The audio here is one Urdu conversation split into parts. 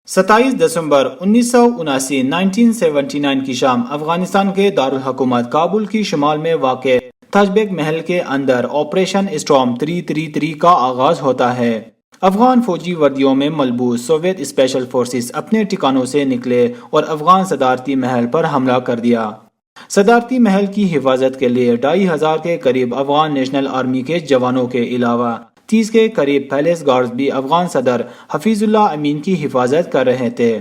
27 دسمبر 1979 کی شام افغانستان کے دارالحکومت کابل کی شمال میں واقع تاج محل کے اندر آپریشن اسٹارم 333 کا آغاز ہوتا ہے۔ افغان فوجی وردیوں میں ملبوس سوویت اسپیشل فورسز اپنے ٹھکانوں سے نکلے اور افغان صدارتی محل پر حملہ کر دیا۔ صدارتی محل کی حفاظت کے لیے 2500 کے قریب افغان نیشنل آرمی کے جوانوں کے علاوہ 30 کے قریب پیلیس گارڈز بھی افغان صدر حفیظ اللہ امین کی حفاظت کر رہے تھے۔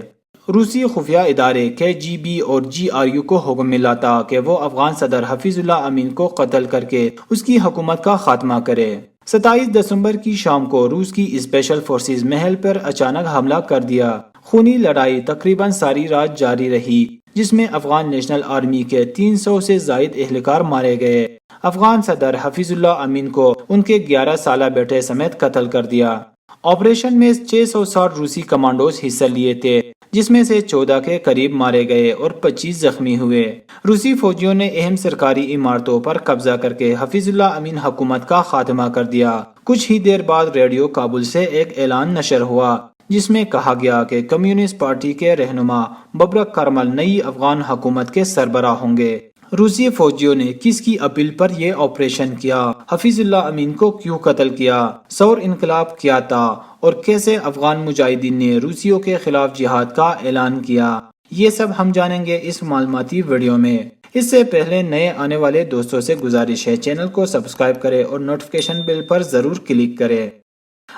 روسی خفیہ ادارے KGB اور GRU کو حکم ملا تھا کہ وہ افغان صدر حفیظ اللہ امین کو قتل کر کے اس کی حکومت کا خاتمہ کرے۔ 27 دسمبر کی شام کو روس کی اسپیشل فورسز محل پر اچانک حملہ کر دیا۔ خونی لڑائی تقریباً ساری رات جاری رہی، جس میں افغان نیشنل آرمی کے 300 سے زائد اہلکار مارے گئے۔ افغان صدر حفیظ اللہ امین کو ان کے 11 سالہ بیٹے سمیت قتل کر دیا۔ آپریشن میں 660 روسی کمانڈوز حصہ لیے تھے، جس میں سے 14 کے قریب مارے گئے اور 25 زخمی ہوئے۔ روسی فوجیوں نے اہم سرکاری عمارتوں پر قبضہ کر کے حفیظ اللہ امین حکومت کا خاتمہ کر دیا۔ کچھ ہی دیر بعد ریڈیو کابل سے ایک اعلان نشر ہوا، جس میں کہا گیا کہ کمیونسٹ پارٹی کے رہنما ببرک کارمل نئی افغان حکومت کے سربراہ ہوں گے۔ روسی فوجیوں نے کس کی اپیل پر یہ آپریشن کیا، حفیظ اللہ امین کو کیوں قتل کیا، سور انقلاب کیا تھا اور کیسے افغان مجاہدین نے روسیوں کے خلاف جہاد کا اعلان کیا، یہ سب ہم جانیں گے اس معلوماتی ویڈیو میں۔ اس سے پہلے نئے آنے والے دوستوں سے گزارش ہے چینل کو سبسکرائب کریں اور نوٹیفیکیشن بیل پر ضرور کلک کریں۔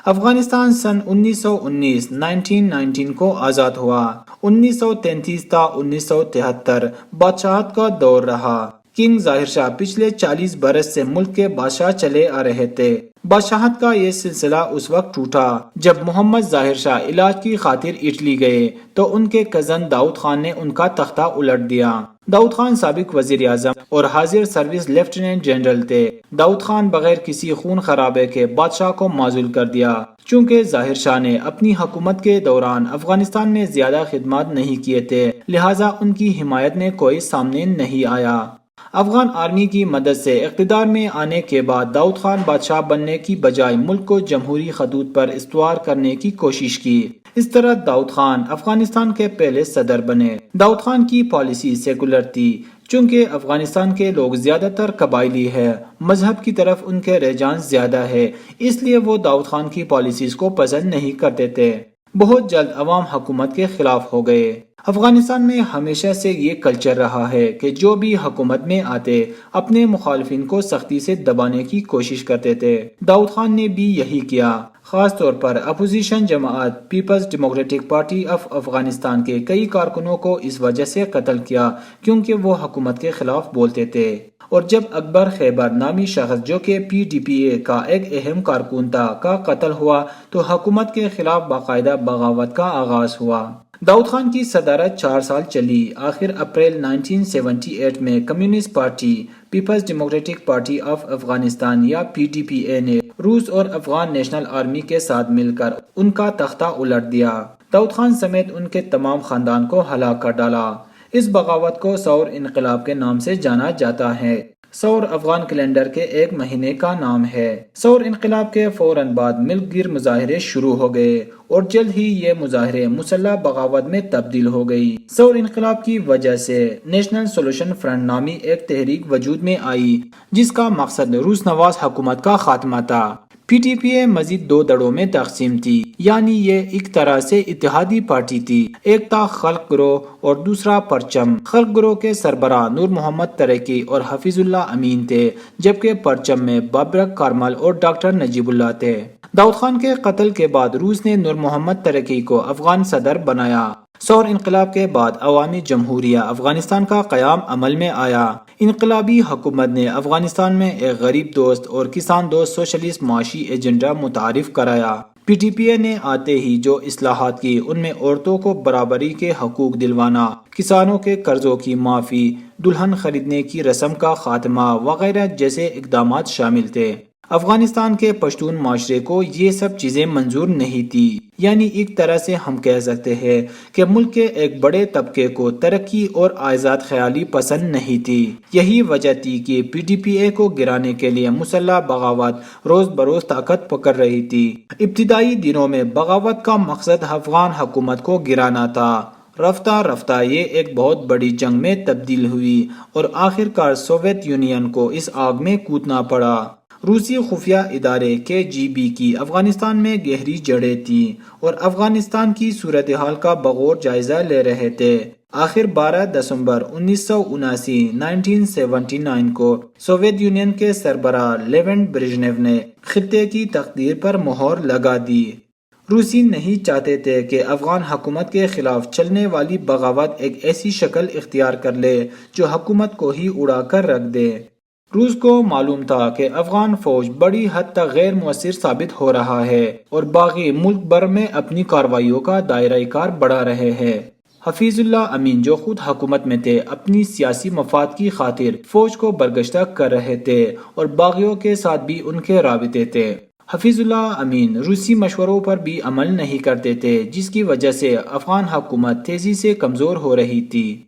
افغانستان سن 1919 کو آزاد ہوا۔ 1933 تا 1973 بادشاہت کا دور رہا۔ کنگ ظاہر شاہ پچھلے 40 برس سے ملک کے بادشاہ چلے آ رہے تھے۔ بادشاہت کا یہ سلسلہ اس وقت ٹوٹا جب محمد ظاہر شاہ علاج کی خاطر اٹلی گئے تو ان کے کزن داؤد خان نے ان کا تختہ الٹ دیا۔ داؤد خان سابق وزیر اعظم اور حاضر سروس لیفٹیننٹ جنرل تھے۔ داؤد خان بغیر کسی خون خرابے کے بادشاہ کو معزول کر دیا۔ چونکہ ظاہر شاہ نے اپنی حکومت کے دوران افغانستان میں زیادہ خدمات نہیں کیے تھے، لہٰذا ان کی حمایت میں کوئی سامنے نہیں آیا۔ افغان آرمی کی مدد سے اقتدار میں آنے کے بعد داؤد خان بادشاہ بننے کی بجائے ملک کو جمہوری خطوط پر استوار کرنے کی کوشش کی۔ اس طرح داؤد خان افغانستان کے پہلے صدر بنے۔ داؤد خان کی پالیسی سیکولر تھی، چونکہ افغانستان کے لوگ زیادہ تر قبائلی ہیں، مذہب کی طرف ان کے رجحان زیادہ ہے، اس لیے وہ داؤد خان کی پالیسیز کو پسند نہیں کرتے تھے۔ بہت جلد عوام حکومت کے خلاف ہو گئے۔ افغانستان میں ہمیشہ سے یہ کلچر رہا ہے کہ جو بھی حکومت میں آتے اپنے مخالفین کو سختی سے دبانے کی کوشش کرتے تھے۔ داؤد خان نے بھی یہی کیا۔ خاص طور پر اپوزیشن جماعت People's Democratic Party of Afghanistan کے کئی کارکنوں کو اس وجہ سے قتل کیا کیونکہ وہ حکومت کے خلاف بولتے تھے۔ اور جب اکبر خیبر نامی شخص جو کہ PDPA کا ایک اہم کارکن تھا کا قتل ہوا تو حکومت کے خلاف باقاعدہ بغاوت کا آغاز ہوا۔ داؤد خان کی صدارت 4 سال چلی۔ آخر اپریل 1978 میں communist party People's Democratic Party of Afghanistan یا PDPA نے روس اور افغان نیشنل آرمی کے ساتھ مل کر ان کا تختہ الٹ دیا۔ داؤد خان سمیت ان کے تمام خاندان کو ہلاک کر ڈالا۔ اس بغاوت کو سور انقلاب کے نام سے جانا جاتا ہے۔ سور افغان کیلنڈر کے ایک مہینے کا نام ہے۔ سور انقلاب کے فوراً بعد ملک گیر مظاہرے شروع ہو گئے اور جلد ہی یہ مظاہرے مسلح بغاوت میں تبدیل ہو گئی۔ سور انقلاب کی وجہ سے نیشنل سولوشن فرنٹ نامی ایک تحریک وجود میں آئی جس کا مقصد روس نواز حکومت کا خاتمہ تھا۔ PDPA مزید 2 دڑوں میں تقسیم تھی، یعنی یہ ایک طرح سے اتحادی پارٹی تھی۔ ایک تھا خلق گروہ اور دوسرا پرچم۔ خلق گروہ کے سربراہ نور محمد ترکی اور حفیظ اللہ امین تھے، جبکہ پرچم میں ببرک کارمل اور ڈاکٹر نجیب اللہ تھے۔ داؤد خان کے قتل کے بعد روس نے نور محمد ترکی کو افغان صدر بنایا۔ سور انقلاب کے بعد عوامی جمہوریہ افغانستان کا قیام عمل میں آیا۔ انقلابی حکومت نے افغانستان میں ایک غریب دوست اور کسان دوست سوشلسٹ معاشی ایجنڈا متعارف کرایا۔ PDPA نے آتے ہی جو اصلاحات کی ان میں عورتوں کو برابری کے حقوق دلوانا، کسانوں کے قرضوں کی معافی، دلہن خریدنے کی رسم کا خاتمہ وغیرہ جیسے اقدامات شامل تھے۔ افغانستان کے پشتون معاشرے کو یہ سب چیزیں منظور نہیں تھی، یعنی ایک طرح سے ہم کہہ سکتے ہیں کہ ملک کے ایک بڑے طبقے کو ترقی اور آزاد خیالی پسند نہیں تھی۔ یہی وجہ تھی کہ پی ڈی پی اے کو گرانے کے لیے مسلح بغاوت روز بروز طاقت پکڑ رہی تھی۔ ابتدائی دنوں میں بغاوت کا مقصد افغان حکومت کو گرانا تھا۔ رفتہ رفتہ یہ ایک بہت بڑی جنگ میں تبدیل ہوئی اور آخر کار سوویت یونین کو اس آگ میں کودنا پڑا۔ روسی خفیہ ادارے کے جی بی کی افغانستان میں گہری جڑیں تھیں اور افغانستان کی صورتحال کا بغور جائزہ لے رہے تھے۔ آخر 12 دسمبر 1979 کو سوویت یونین کے سربراہ لیونڈ بریژنیو نے خطے کی تقدیر پر مہر لگا دی۔ روسی نہیں چاہتے تھے کہ افغان حکومت کے خلاف چلنے والی بغاوت ایک ایسی شکل اختیار کر لے جو حکومت کو ہی اڑا کر رکھ دے۔ روس کو معلوم تھا کہ افغان فوج بڑی حد تک غیر مؤثر ثابت ہو رہا ہے اور باغی ملک بھر میں اپنی کارروائیوں کا دائرہ کار بڑھا رہے ہیں۔ حفیظ اللہ امین جو خود حکومت میں تھے اپنی سیاسی مفاد کی خاطر فوج کو برگشتہ کر رہے تھے اور باغیوں کے ساتھ بھی ان کے رابطے تھے۔ حفیظ اللہ امین روسی مشوروں پر بھی عمل نہیں کرتے تھے، جس کی وجہ سے افغان حکومت تیزی سے کمزور ہو رہی تھی۔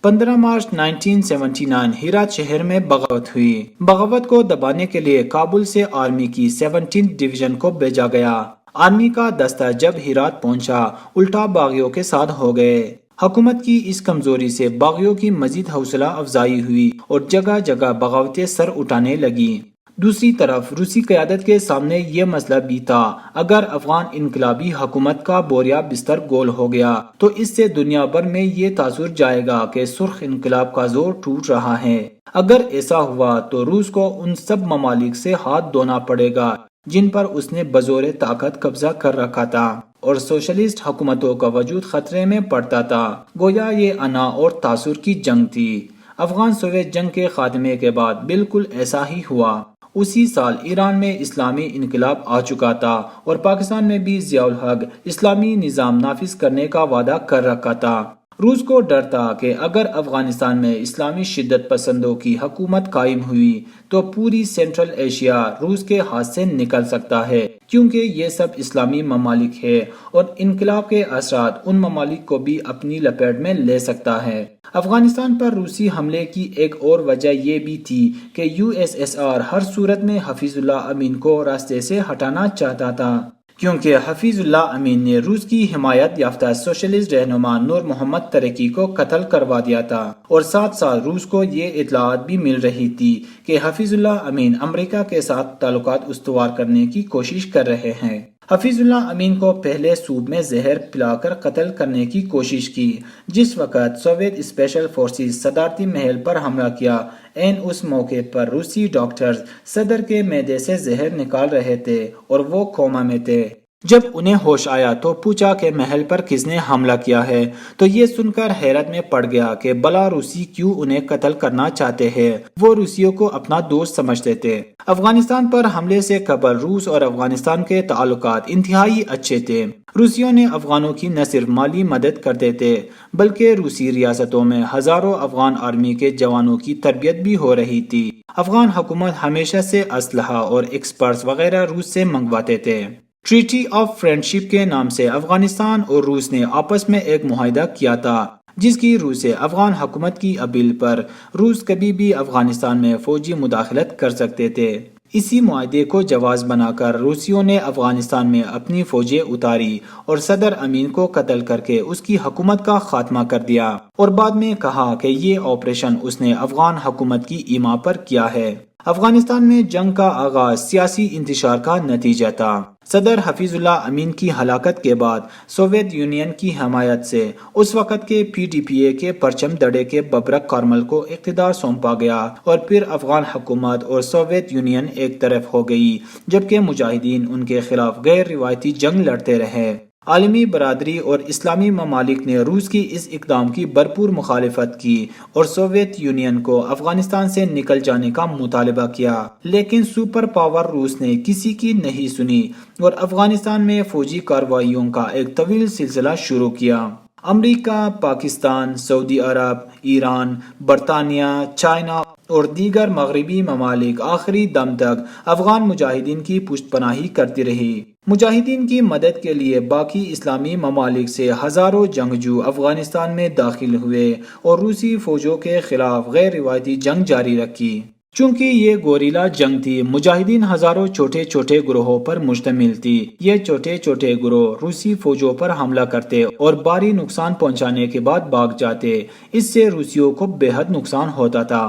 15 مارچ 1979 ہرات شہر میں بغاوت ہوئی۔ بغاوت کو دبانے کے لیے کابل سے آرمی کی 17 ڈویژن کو بھیجا گیا۔ آرمی کا دستہ جب ہرات پہنچا الٹا باغیوں کے ساتھ ہو گئے۔ حکومت کی اس کمزوری سے باغیوں کی مزید حوصلہ افزائی ہوئی اور جگہ جگہ بغاوتیں سر اٹھانے لگیں۔ دوسری طرف روسی قیادت کے سامنے یہ مسئلہ بھی تھا، اگر افغان انقلابی حکومت کا بوریا بستر گول ہو گیا تو اس سے دنیا بھر میں یہ تاثر جائے گا کہ سرخ انقلاب کا زور ٹوٹ رہا ہے۔ اگر ایسا ہوا تو روس کو ان سب ممالک سے ہاتھ دھونا پڑے گا جن پر اس نے بزور طاقت قبضہ کر رکھا تھا اور سوشلسٹ حکومتوں کا وجود خطرے میں پڑتا تھا۔ گویا یہ انا اور تاثر کی جنگ تھی۔ افغان سوویت جنگ کے خاتمے کے بعد بالکل ایسا ہی ہوا۔ اسی سال ایران میں اسلامی انقلاب آ چکا تھا اور پاکستان میں بھی ضیاء الحق اسلامی نظام نافذ کرنے کا وعدہ کر رکھا تھا۔ روس کو ڈر تھا کہ اگر افغانستان میں اسلامی شدت پسندوں کی حکومت قائم ہوئی تو پوری سینٹرل ایشیا روس کے ہاتھ سے نکل سکتا ہے، کیونکہ یہ سب اسلامی ممالک ہے اور انقلاب کے اثرات ان ممالک کو بھی اپنی لپیٹ میں لے سکتا ہے۔ افغانستان پر روسی حملے کی ایک اور وجہ یہ بھی تھی کہ U S S or her صورت میں حفیظ اللہ امین کو راستے سے ہٹانا چاہتا تھا، کیونکہ حفیظ اللہ امین نے روس کی حمایت یافتہ سوشلسٹ رہنما نور محمد ترکی کو قتل کروا دیا تھا، اور ساتھ ساتھ روس کو یہ اطلاعات بھی مل رہی تھی کہ حفیظ اللہ امین امریکہ کے ساتھ تعلقات استوار کرنے کی کوشش کر رہے ہیں۔ حفیظ اللہ امین کو پہلے سوپ میں زہر پلا کر قتل کرنے کی کوشش کی جس وقت سوویت اسپیشل فورسز صدارتی محل پر حملہ کیا۔ اس موقع پر روسی ڈاکٹرز صدر کے معدے سے زہر نکال رہے تھے اور وہ کوما میں تھے۔ جب انہیں ہوش آیا تو پوچھا کہ محل پر کس نے حملہ کیا ہے، تو یہ سن کر حیرت میں پڑ گیا کہ بلا روسی کیوں انہیں قتل کرنا چاہتے ہیں۔ وہ روسیوں کو اپنا دوست سمجھتے تھے۔ افغانستان پر حملے سے قبل روس اور افغانستان کے تعلقات انتہائی اچھے تھے۔ روسیوں نے افغانوں کی نہ صرف مالی مدد کرتے تھے بلکہ روسی ریاستوں میں ہزاروں افغان آرمی کے جوانوں کی تربیت بھی ہو رہی تھی۔ افغان حکومت ہمیشہ سے اسلحہ اور ایکسپرٹس وغیرہ روس سے منگواتے تھے۔ ٹریٹی آف فرینڈشپ کے نام سے افغانستان اور روس نے آپس میں ایک معاہدہ کیا تھا جس کی روح سے افغان حکومت کی اپیل پر روس کبھی بھی افغانستان میں فوجی مداخلت کر سکتے تھے۔ اسی معاہدے کو جواز بنا کر روسیوں نے افغانستان میں اپنی فوجیں اتاری اور صدر امین کو قتل کر کے اس کی حکومت کا خاتمہ کر دیا، اور بعد میں کہا کہ یہ آپریشن اس نے افغان حکومت کی ایما پر کیا ہے۔ افغانستان میں جنگ کا آغاز سیاسی انتشار کا نتیجہ تھا۔ صدر حفیظ اللہ امین کی ہلاکت کے بعد سوویت یونین کی حمایت سے اس وقت کے پی ڈی پی اے کے پرچم دڑے کے ببرک کارمل کو اقتدار سونپا گیا اور پھر افغان حکومت اور سوویت یونین ایک طرف ہو گئی، جبکہ مجاہدین ان کے خلاف غیر روایتی جنگ لڑتے رہے۔ عالمی برادری اور اسلامی ممالک نے روس کی اس اقدام کی بھرپور مخالفت کی اور سوویت یونین کو افغانستان سے نکل جانے کا مطالبہ کیا، لیکن سپر پاور روس نے کسی کی نہیں سنی اور افغانستان میں فوجی کارروائیوں کا ایک طویل سلسلہ شروع کیا۔ امریکہ، پاکستان، سعودی عرب، ایران، برطانیہ، چائنا اور دیگر مغربی ممالک آخری دم تک افغان مجاہدین کی پشت پناہی کرتی رہی۔ مجاہدین کی مدد کے لیے باقی اسلامی ممالک سے ہزاروں جنگجو افغانستان میں داخل ہوئے اور روسی فوجوں کے خلاف غیر روایتی جنگ جاری رکھی۔ چونکہ یہ گوریلا جنگ تھی، مجاہدین ہزاروں چھوٹے چھوٹے گروہوں پر مشتمل تھی۔ یہ چھوٹے چھوٹے گروہ روسی فوجوں پر حملہ کرتے اور بھاری نقصان پہنچانے کے بعد بھاگ جاتے۔ اس سے روسیوں کو بے حد نقصان ہوتا تھا۔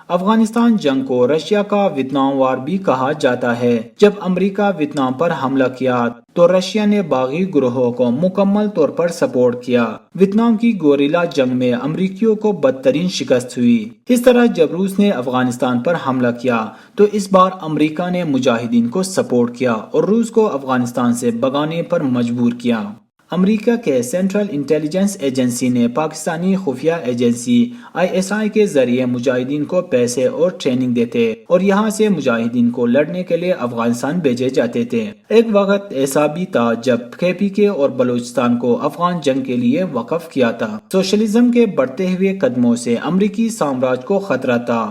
افغانستان جنگ کو رشیا کا ویتنام وار بھی کہا جاتا ہے۔ جب امریکہ ویتنام پر حملہ کیا تو رشیا نے باغی گروہوں کو مکمل طور پر سپورٹ کیا۔ ویتنام کی گوریلا جنگ میں امریکیوں کو بدترین شکست ہوئی۔ اس طرح جب روس نے افغانستان پر حملہ کیا تو اس بار امریکہ نے مجاہدین کو سپورٹ کیا اور روس کو افغانستان سے بھگانے پر مجبور کیا۔ امریکہ کے سینٹرل انٹیلیجنس ایجنسی نے پاکستانی خفیہ ایجنسی ISI کے ذریعے مجاہدین کو پیسے اور ٹریننگ دیتے اور یہاں سے مجاہدین کو لڑنے کے لیے افغانستان بھیجے جاتے تھے۔ ایک وقت ایسا بھی تھا جب KPK اور بلوچستان کو افغان جنگ کے لیے وقف کیا تھا۔ سوشلزم کے بڑھتے ہوئے قدموں سے امریکی سامراج کو خطرہ تھا۔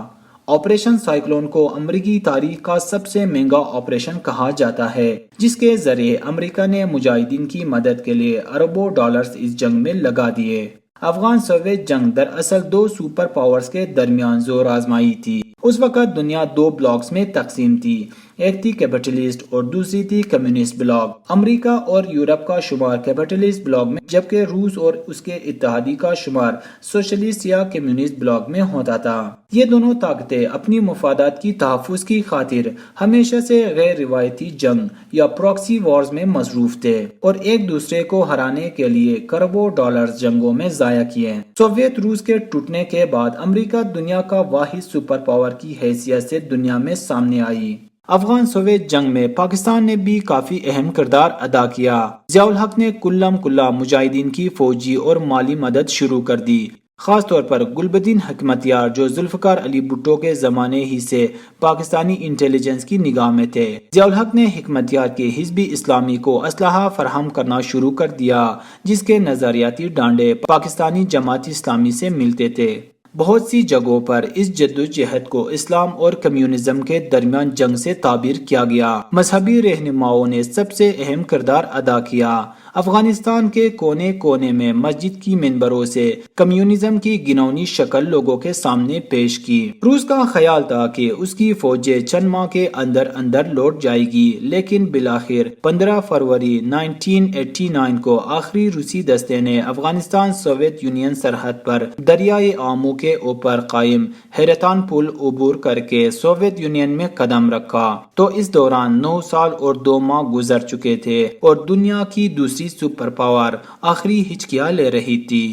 آپریشن سائیکلون کو امریکی تاریخ کا سب سے مہنگا آپریشن کہا جاتا ہے، جس کے ذریعے امریکہ نے مجاہدین کی مدد کے لیے اربوں ڈالرز اس جنگ میں لگا دیے۔ افغان سوویت جنگ دراصل دو سپر پاورز کے درمیان زور آزمائی تھی۔ اس وقت دنیا دو بلاکس میں تقسیم تھی، ایک تھی کیپٹلسٹ اور دوسری تھی کمیونسٹ بلاک۔ امریکہ اور یورپ کا شمار کیپٹلسٹ بلاک میں، جبکہ روس اور اس کے اتحادی کا شمار سوشلسٹ یا کمیونسٹ بلاک میں ہوتا تھا۔ یہ دونوں طاقتیں اپنی مفادات کی تحفظ کی خاطر ہمیشہ سے غیر روایتی جنگ یا پراکسی وارز میں مصروف تھے اور ایک دوسرے کو ہرانے کے لیے کروڑوں ڈالرز جنگوں میں ضائع کیے۔ سوویت روس کے ٹوٹنے کے بعد امریکہ دنیا کا واحد سپر پاور کی حیثیت سے دنیا میں سامنے آئی۔ افغان سوویت جنگ میں پاکستان نے بھی کافی اہم کردار ادا کیا۔ ضیاء الحق نے کلم کلا مجاہدین کی فوجی اور مالی مدد شروع کر دی، خاص طور پر گلبدین حکمتیار جو ذوالفقار علی بھٹو کے زمانے ہی سے پاکستانی انٹیلیجنس کی نگاہ میں تھے۔ ضیاء الحق نے حکمتیار کے حزب اسلامی کو اسلحہ فراہم کرنا شروع کر دیا، جس کے نظریاتی ڈانڈے پاکستانی جماعت اسلامی سے ملتے تھے۔ بہت سی جگہوں پر اس جدوجہد کو اسلام اور کمیونزم کے درمیان جنگ سے تعبیر کیا گیا۔ مذہبی رہنماؤں نے سب سے اہم کردار ادا کیا۔ افغانستان کے کونے کونے میں مسجد کی منبروں سے کمیونزم کی گھناؤنی شکل لوگوں کے سامنے پیش کی۔ روس کا خیال تھا کہ اس کی فوجیں چند ماہ کے اندر اندر لوٹ جائے گی، لیکن بالآخر 15 فروری 1989 کو آخری روسی دستے نے افغانستان سوویت یونین سرحد پر دریائے آمو کے اوپر قائم حیرتان پل عبور کر کے سوویت یونین میں قدم رکھا۔ تو اس دوران 9 سال اور 2 ماہ گزر چکے تھے اور دنیا کی دوسری سپر پاور آخری ہچکیاں لے رہی تھی۔